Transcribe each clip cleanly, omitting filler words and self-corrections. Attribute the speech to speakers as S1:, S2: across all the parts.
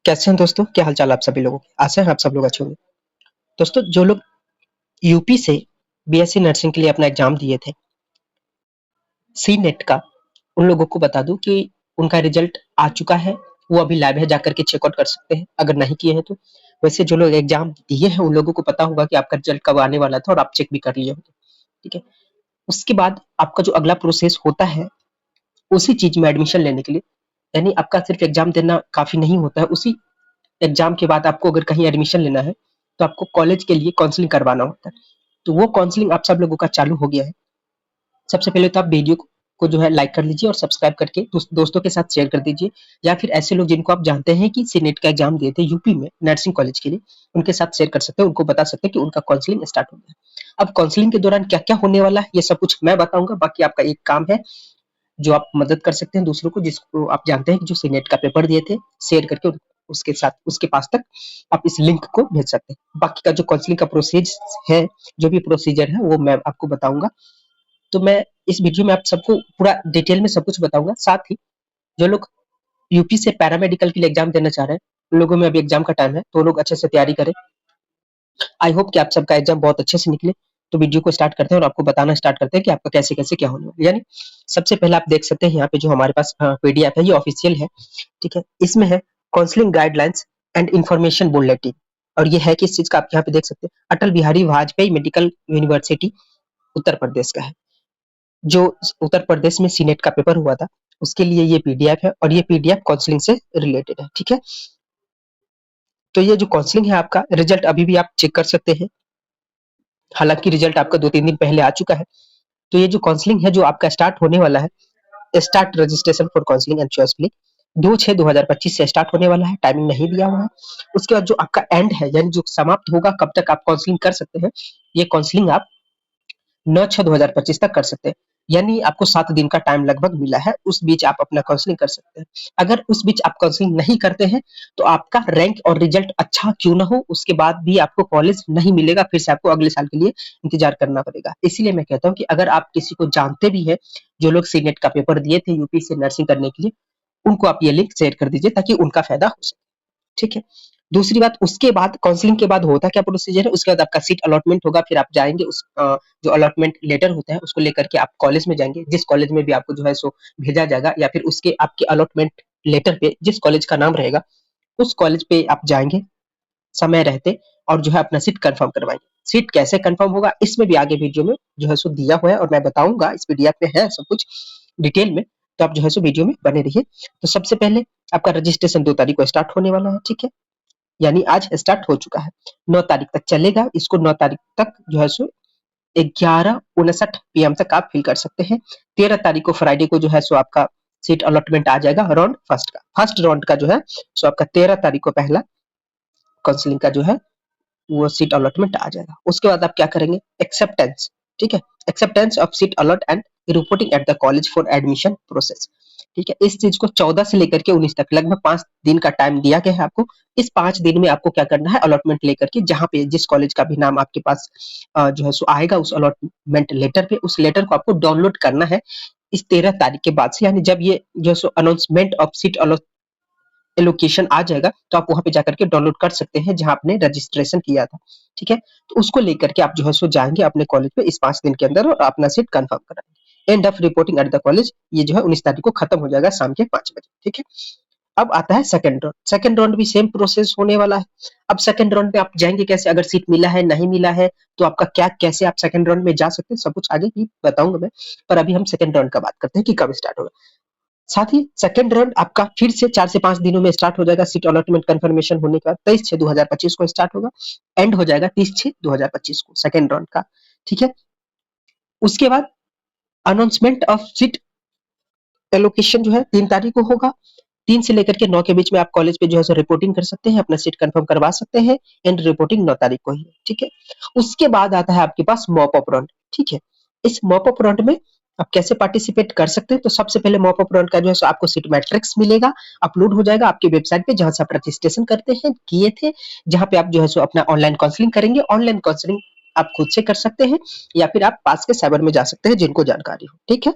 S1: कैसे हैं दोस्तों? क्या हाल-चाल आप सभी लोगों के? आशा है आप सब लोग अच्छे होंगे। दोस्तों, जो लोग यूपी से बीएससी नर्सिंग के लिए अपना एग्ज़ाम दिए थे, सी नेट का, उन लोगों को बता दूँ कि उनका रिज़ल्ट आ चुका है। वो अभी लाइव है, जाकर के चेक आउट कर सकते हैं, अगर नहीं किए हैं तो। वैसे जो लोग एग्ज़ाम दिए हैं, उन लोगों को पता होगा कि आपका रिज़ल्ट कब आने वाला था और आप चेक भी कर लिए होंगे, ठीक है? उसके बाद आपका जो अगला प्रोसेस होता है, उसी चीज़ में एडमिशन लेने के लिए, यानी आपका सिर्फ़ एग्ज़ाम देना काफ़ी नहीं होता है, उसी एग्जाम के बाद आपको अगर कहीं एडमिशन लेना है, तो आपको कॉलेज के लिए काउंसलिंग करवाना होता है। तो वो काउंसलिंग आप सब लोगों का चालू हो गया है। सबसे पहले तो आप वीडियो को जो है लाइक कर लीजिए और सब्सक्राइब करके दोस्तों के साथ शेयर कर दीजिए, या फिर ऐसे लोग जिनको आप जानते हैं कि सीनेट का एग्जाम दिए थे यूपी में नर्सिंग कॉलेज के लिए, उनके साथ शेयर कर सकते हैं, उनको बता सकते हैं कि उनका काउंसलिंग स्टार्ट हो गया है। अब काउंसलिंग के दौरान क्या-क्या होने वाला है, ये सब कुछ मैं बताऊँगा, बाकी आपका एक काम है जो आप मदद कर सकते हैं दूसरों को, जिसको आप जानते हैं कि जो सीनेट का पेपर दिए थे, शेयर करके उसके साथ उसके पास तक आप इस लिंक को भेज सकते हैं। बाकी का जो काउंसलिंग का प्रोसेस है, जो भी प्रोसीजर है, वो मैं आपको बताऊँगा। तो मैं इस वीडियो में आप सबको पूरा डिटेल में सब कुछ बताऊँगा। साथ ही जो लोग यूपी से पैरामेडिकल के लिए एग्ज़ाम देना चाह रहे हैं, उन लोगों में अभी एग्ज़ाम का टाइम है, तो वो लोग अच्छे से तैयारी करें। आई होप कि आप सबका एग्ज़ाम बहुत अच्छे से निकले। तो वीडियो को स्टार्ट करते हैं और आपको बताना स्टार्ट करते हैं कि आपका कैसे-कैसे क्या होने वाला है। यानी सबसे पहले आप देख सकते हैं यहाँ पे जो हमारे पास पीडीएफ है, ये ऑफिशियल है, ठीक है? इसमें है counselling guidelines and information bulletin, और ये है किस चीज़ का, आप यहाँ पे देख सकते हैं, अटल बिहारी वाजपेयी मेडिकल यूनिवर्सिटी उत्तर प्रदेश का है। जो उत्तर प्रदेश में सीनेट का पेपर हुआ था, उसके लिए ये पीडीएफ है, और ये पीडीएफ काउंसलिंग से रिलेटेड है, ठीक है? तो ये जो काउंसलिंग है आपका, रिजल्ट अभी भी आप चेक कर सकते हैं। हालाँकि रिजल्ट आपका 2-3 दिन पहले आ चुका है। तो ये जो काउंसलिंग है, जो आपका स्टार्ट होने वाला है, start registration for counselling and choice के लिए 2/6/2025 से स्टार्ट होने वाला है, टाइमिंग नहीं दिया हुआ है। उसके बाद जो आपका एंड है, यानी जो समाप्त होगा, कब तक आप काउंसलिंग कर सकते हैं, ये काउंसलिंग आप 9/6/2025 तक कर सकते हैं। यानी आपको 7 दिन का टाइम लगभग मिला है, उस बीच आप अपना काउंसलिंग कर सकते हैं। अगर उस बीच आप काउंसलिंग नहीं करते हैं, तो आपका रैंक और रिजल्ट अच्छा क्यों ना हो, उसके बाद भी आपको कॉलेज नहीं मिलेगा, फिर से आपको अगले साल के लिए इंतजार करना पड़ेगा। इसीलिए मैं कहता हूँ कि अगर आप किसी को जानते भी हैं, जो लोग सीनेट का पेपर दिए थे यूपी से नर्सिंग करने के लिए, उनको आप ये लिंक शेयर कर दीजिए ताकि उनका फायदा हो सके। ठीक है? दूसरी बात, उसके बाद काउंसलिंग के बाद होता क्या प्रोसीजर है, उसके बाद आपका सीट अलॉटमेंट होगा, फिर आप जाएँगे जो अलॉटमेंट लेटर होता है, उसको लेकर के आप कॉलेज में जाएँगे, जिस कॉलेज में भी आपको जो है सो भेजा जाएगा, या फिर उसके आपके अलॉटमेंट लेटर पे जिस कॉलेज का नाम रहेगा, उस कॉलेज पे आप जाएँगे समय रहते, और जो है अपना सीट कन्फर्म करवाएँगे। सीट कैसे कन्फर्म होगा, इसमें भी आगे वीडियो में जो है सो दिया हुआ है, और मैं बताऊँगा, इस पीडीएफ में है सब कुछ डिटेल में, तो आप जो है सो वीडियो में बने रहिए। तो सबसे पहले आपका रजिस्ट्रेशन 2 तारीख को स्टार्ट होने वाला है, ठीक है? यानी आज स्टार्ट हो चुका है, 9 तारीख तक चलेगा। इसको 9 तारीख तक जो है सो 11:59 पीएम तक आप फिल कर सकते हैं। 13 तारीख को फ्राइडे को जो है सो आपका सीट अलॉटमेंट आ जाएगा, राउंड फर्स्ट का। फर्स्ट राउंड का जो है सो आपका 13 तारीख को पहला काउंसलिंग का जो है वो सीट अलॉटमेंट आ जाएगा। उसके बाद आप क्या करेंगे, एक्सेप्टेंस, ठीक है? Acceptance of seat a lot and reporting at the college for admission process, ठीक है? इस चीज को 14 से लेकर के 19 तक लगभग 5 दिन का टाइम दिया गया है आपको। इस 5 दिन में आपको क्या करना है, अलॉटमेंट लेकर के जहाँ पे जिस कॉलेज का भी नाम आपके पास जो है सो आएगा, उस अलॉटमेंट लेटर पे, उस लेटर को आपको डाउनलोड करना है इस 13 तारीख के बाद से, यानी जब ये जो है सो अनाउंसमेंट ऑफ सीट एलोकेशन आ जाएगा, तो आप वहाँ पे जाकर के डाउनलोड कर सकते हैं जहाँ आपने रजिस्ट्रेशन किया था, ठीक है? तो उसको लेकर के आप जो है सो जाएँगे अपने कॉलेज पे इस 5 दिन के अंदर, और अपना सीट कन्फर्म कराएँगे। End of reporting at the college, ये जो है 19 तारीख को खत्म हो जाएगा शाम के 5 बजे, ठीक है? अब आता है सेकंड राउंड। सेकंड राउंड भी सेम प्रोसेस होने वाला है। अब सेकंड राउंड में आप जाएँगे कैसे, अगर सीट मिला है, नहीं मिला है, तो आपका क्या, कैसे आप सेकंड राउंड में जा सकते हैं, सब कुछ आगे भी बताऊँगा मैं। पर अभी हम सेकंड राउंड का बात करते हैं कि कब स्टार्ट होगा। साथ ही सेकंड राउंड आपका फिर से 4 से 5 दिनों में स्टार्ट हो जाएगा, सीट अलॉटमेंट कंफर्मेशन होने का 23/6/2025 को स्टार्ट होगा, एंड हो जाएगा 30/6/2025 को सेकंड राउंड का, ठीक है? उसके बाद अनाउंसमेंट ऑफ सीट एलोकेशन जो है 3 तारीख को होगा। 3 से लेकर के 9 के बीच में आप कॉलेज पे जो है सो रिपोर्टिंग कर सकते हैं, अपना सीट कंफर्म करवा सकते हैं, एंड रिपोर्टिंग 9 तारीख को ही है, ठीक है? उसके बाद आता है आपके पास मॉप अप राउंड, ठीक है? इस मॉप अप राउंड में आप कैसे पार्टिसिपेट कर सकते हैं, तो सबसे पहले मॉप अप राउंड का जो है सो आपको सीट मैट्रिक्स मिलेगा, अपलोड हो जाएगा आपकी वेबसाइट पे, जहाँ से आप रजिस्ट्रेशन करते हैं, किए थे, जहाँ पे आप जो है सो अपना ऑनलाइन काउंसलिंग करेंगे। ऑनलाइन काउंसलिंग आप खुद से कर सकते हैं, या फिर आप पास के साइबर में जा सकते हैं, जिनको जानकारी हो, ठीक है?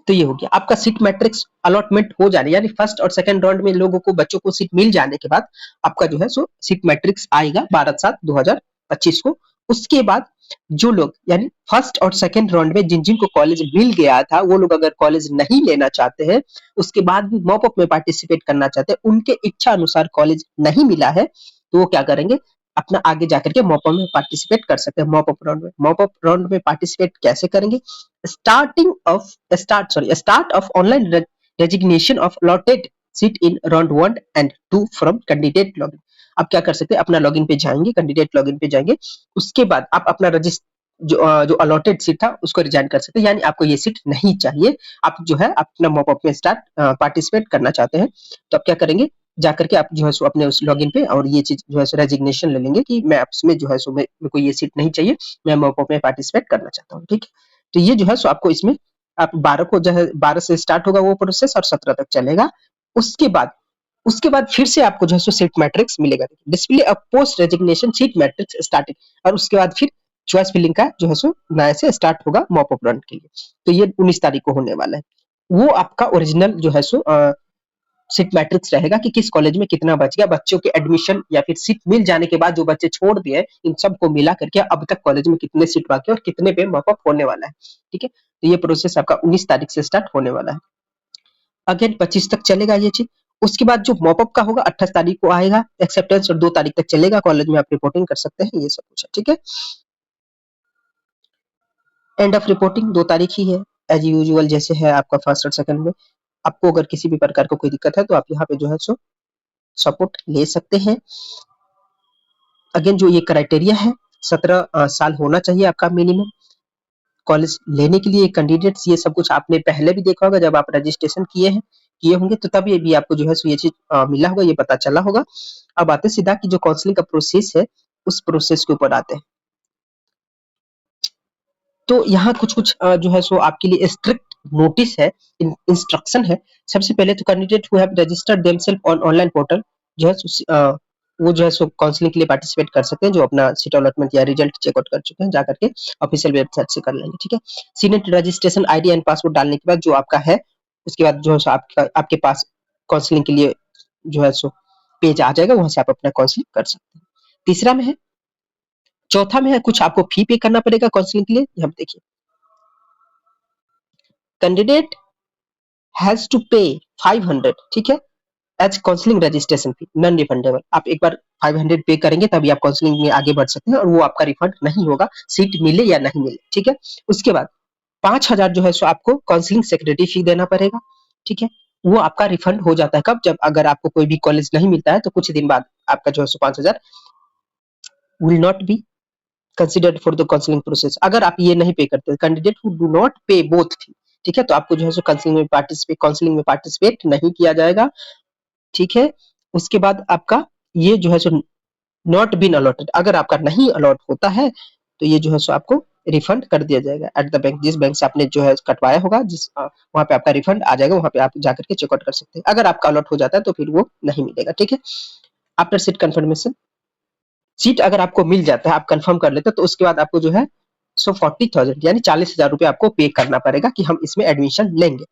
S1: तो ये हो गया आपका सीट मैट्रिक्स अलॉटमेंट हो जाने, यानी फर्स्ट और सेकंड राउंड में लोगों को, बच्चों को सीट मिल जाने के बाद आपका जो है सो सीट मैट्रिक्स आएगा 12/7/2025 को। उसके बाद जो लोग यानी फर्स्ट और सेकंड राउंड में जिन जिन को कॉलेज मिल गया था, वो लोग अगर कॉलेज नहीं लेना चाहते हैं, उसके बाद भी मॉप अप में पार्टिसिपेट करना चाहते हैं, उनके इच्छा अनुसार कॉलेज नहीं मिला है, तो वो क्या करेंगे, अपना आगे जाकर के मॉप अप में पार्टिसिपेट कर सकते हैं। मॉप अप राउंड में, मॉप अप राउंड में पार्टिसिपेट कैसे करेंगे, start of online resignation of allotted seat in round 1 and 2 from candidate login। आप क्या कर सकते हैं, अपना लॉगिन पे जाएंगे, कैंडिडेट लॉगिन पे जाएंगे, उसके बाद आप अपना रजिस्टर जो अलॉटेड सीट था उसको रिजाइन कर सकते हैं, यानी आपको ये सीट नहीं चाहिए, आप जो है अपना मॉप अप में स्टार्ट पार्टिसिपेट करना चाहते हैं, तो आप क्या करेंगे, जाकर के आप जो है सो अपने उस लॉगिन पे और ये चीज जो है सो रेजिग्नेशन ले लेंगे कि मैं आपसे जो है सो मेरे को ये सीट नहीं चाहिए, मैं मॉप अप में पार्टिसिपेट करना चाहता हूँ। ठीक है, तो ये जो है सो आपको इसमें आप 12 को जो है 12 से स्टार्ट होगा वो प्रोसेस और 17 तक चलेगा। उसके बाद फिर से आपको जो है सो सीट मैट्रिक्स मिलेगा, डिस्प्ले अ post resignation seat matrix starting, और उसके बाद फिर चॉइस फिलिंग का जो है सो नया से स्टार्ट होगा मॉप अप रन के लिए। तो ये 19 तारीख को होने वाला है। वो आपका ओरिजिनल जो है सो सीट मैट्रिक्स रहेगा कि किस कॉलेज में कितना बच गया, बच्चों के एडमिशन या फिर सीट मिल जाने के बाद जो बच्चे छोड़ दिए इन सबको मिला करके अब तक कॉलेज में कितने सीट बाकी और कितने पे मॉप अप होने वाला है। ठीक है, तो ये प्रोसेस आपका 19 तारीख से स्टार्ट होने वाला है, अगेन 25 तक चलेगा ये चीज। उसके बाद जो मॉपअप का होगा 28 तारीख को आएगा एक्सेप्टेंस, और 2 तारीख तक चलेगा, कॉलेज में आप रिपोर्टिंग कर सकते हैं, ये सब कुछ है। ठीक है, एंड ऑफ रिपोर्टिंग 2 तारीख ही है एज यूजुअल, जैसे है आपका फर्स्ट और सेकंड में। आपको अगर किसी भी प्रकार को कोई दिक्कत है तो आप यहाँ पे जो है सो सपोर्ट ले सकते हैं। अगेन जो ये क्राइटेरिया है 17 साल होना चाहिए आपका मिनिमम कॉलेज लेने के लिए कैंडिडेट्स, ये सब कुछ आपने पहले भी देखा होगा जब आप रजिस्ट्रेशन किए होंगे, तो तब ये भी आपको जो है सो ये चीज मिला होगा, ये पता चला होगा। अब आते सीधा कि जो काउंसलिंग का प्रोसेस है उस प्रोसेस के ऊपर आते हैं। तो यहाँ कुछ कुछ जो है सो आपके लिए स्ट्रिक्ट नोटिस है, इंस्ट्रक्शन है। सबसे पहले तो candidate who have registered themselves on online portal जो है वो जो है सो काउंसलिंग के लिए पार्टिसिपेट कर सकते हैं, जो अपना सीट अलॉटमेंट या रिजल्ट चेकआउट कर चुके हैं, जाकर के ऑफिशियल वेबसाइट से कर लेंगे। ठीक है, senate registration ID and password डालने के बाद जो आपका है, उसके बाद जो है सो आपके पास काउंसलिंग के लिए जो है सो पेज आ जाएगा, वहां से आप अपना काउंसलिंग कर सकते हैं। तीसरा में है, चौथा में है कुछ आपको फी पे करना पड़ेगा काउंसलिंग के लिए। यहाँ देखिए, कैंडिडेट हैज टू पे 500, ठीक है, as counselling registration fee non refundable. आप एक बार 500 पे करेंगे तभी आप काउंसलिंग में आगे बढ़ सकते हैं, और वो आपका रिफंड नहीं होगा, सीट मिले या नहीं मिले। ठीक है, उसके बाद 5,000 जो है सो आपको काउंसलिंग सेक्रेटरी फी देना पड़ेगा। ठीक है, वो आपका रिफंड हो जाता है कब, जब अगर आपको कोई भी कॉलेज नहीं मिलता है तो कुछ दिन बाद आपका जो है सो 5,000 will not be considered for the counselling process. अगर आप ये नहीं पे करते, कैंडिडेट हु डू नॉट पे बोथ फी, ठीक है, तो आपको जो है सो काउंसलिंग में पार्टिसिपेट नहीं किया जाएगा। ठीक है, उसके बाद आपका ये जो है सो नॉट बीन अलॉटेड, अगर आपका नहीं अलॉट होता है तो ये जो है सो आपको रिफंड कर दिया जाएगा एट द बैंक, जिस बैंक से आपने जो है कटवाया होगा, जिस वहां पे आपका रिफंड आ जाएगा, वहां पे आप जाकर के चेकआउट कर सकते हैं। अगर आपका अलॉट हो जाता है तो फिर वो नहीं मिलेगा। ठीक है, आफ्टर सीट कंफर्मेशन, सीट अगर आपको मिल जाता है, आप कंफर्म कर लेते हैं, तो उसके बाद आपको जो है सो 40,000 यानी 40,000 रुपए आपको पे करना पड़ेगा कि हम इसमें एडमिशन लेंगे,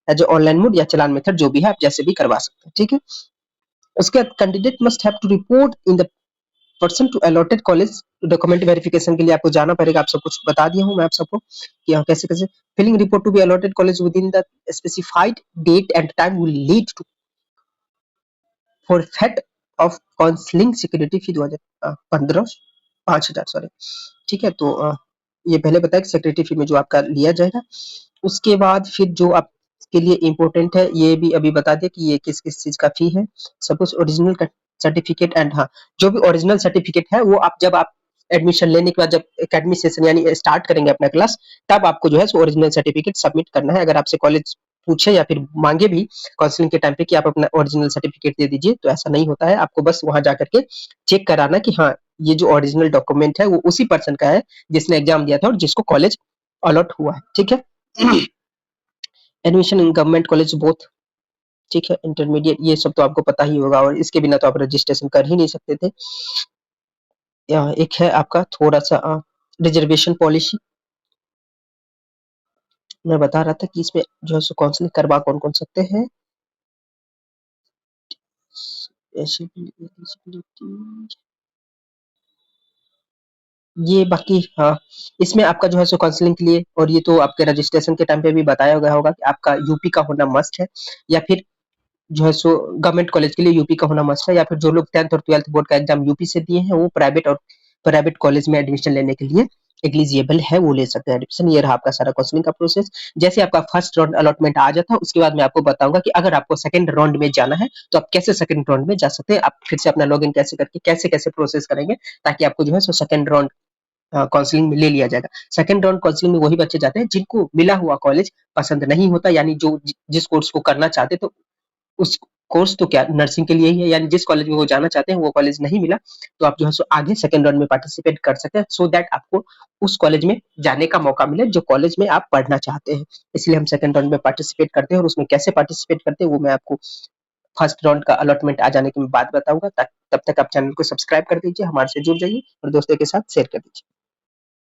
S1: एज ऑनलाइन मोड या चलान मेथड जो भी है, आप जैसे भी करवा सकते हैं। ठीक है, उसके बाद candidate must have to report in the person to allotted college, document verification के लिए आपको जाना पड़ेगा। आप सब कुछ बता दिया हूँ मैं आप सबको कि यहाँ कैसे कैसे failing report to be allotted college within the specified date and time will lead to forfeit of counselling security fee 2015 5,000 sorry. ठीक है, तो ये पहले बताया कि सेक्रेटरी फी में जो आपका लिया जाएगा। उसके बाद फिर जो आपके लिए इम्पोर्टेंट है ये भी अभी बता दें कि ये किस किस चीज का फी है। सपोज ओरिजिनल सर्टिफिकेट एंड, हाँ, जो भी ओरिजिनल सर्टिफिकेट है वो आप एडमिशन लेने के बाद जब एकेडमिक सेशन यानी स्टार्ट करेंगे अपना क्लास, तब आपको जो है ओरिजिनल सर्टिफिकेट सबमिट करना है। अगर आपसे कॉलेज पूछे या फिर मांगे भी काउंसलिंग के टाइम पे कि आप अपना ओरिजिनल सर्टिफिकेट दे दीजिए, तो ऐसा नहीं होता है। आपको बस वहां जाकर के चेक कराना कि हाँ ये जो ओरिजिनल डॉक्यूमेंट है वो उसी पर्सन का है जिसने एग्जाम दिया था और जिसको कॉलेज अलॉट हुआ है। ठीक है, admission in government college both, ठीक है, इंटरमीडिएट, ये सब तो आपको पता ही होगा, और इसके बिना तो आप रजिस्ट्रेशन कर ही नहीं सकते थे। एक है आपका थोड़ा सा रिजर्वेशन पॉलिसी, मैं बता रहा था कि इसमें जो है सो काउंसलिंग करवा कौन-कौन सकते हैं। एलिजिबिलिटी ये बाकी हाँ, इसमें आपका जो है सो काउंसलिंग के लिए और ये तो आपके रजिस्ट्रेशन के टाइम पे भी बताया गया होगा कि आपका यूपी का होना मस्ट है या फिर जो है सो गवर्नमेंट कॉलेज के लिए यूपी का होना मस्ट है या फिर जो लोग 10th और 12th बोर्ड का एग्जाम यूपी से दिए हैं वो प्राइवेट कॉलेज में एडमिशन लेने के लिए एलिजिबल है, वो ले सकते हैं एडमिशन। ये रहा आपका सारा काउंसलिंग का प्रोसेस। जैसे आपका फर्स्ट राउंड अलॉटमेंट आ जाता है उसके बाद मैं आपको बताऊंगा कि अगर आपको सेकंड राउंड में जाना है तो आप कैसे सेकंड राउंड में जा सकते हैं, आप फिर से अपना लॉगिन कैसे करके कैसे कैसे प्रोसेस करेंगे ताकि आपको जो है सो सेकंड राउंड काउंसलिंग में ले लिया जाएगा। सेकंड राउंड काउंसलिंग में वही बच्चे जाते हैं जिनको मिला हुआ कॉलेज पसंद नहीं होता, यानी जो जिस कोर्स को करना चाहते तो उस कोर्स तो क्या नर्सिंग के लिए ही है, यानी जिस कॉलेज में वो जाना चाहते हैं वो कॉलेज नहीं मिला तो आप जो है सो आगे सेकंड राउंड में पार्टिसिपेट कर सकते हैं सो दैट आपको उस कॉलेज में जाने का मौका मिले जो कॉलेज में आप पढ़ना चाहते हैं। इसलिए हम सेकंड राउंड में पार्टिसिपेट करते हैं और उसमें कैसे पार्टिसिपेट करते हैं वो मैं आपको फर्स्ट राउंड का अलॉटमेंट आ जाने के बाद बताऊंगा। तब तक आप चैनल को सब्सक्राइब कर दीजिए, हमारे से जुड़ जाइए और दोस्तों के साथ शेयर कर दीजिए।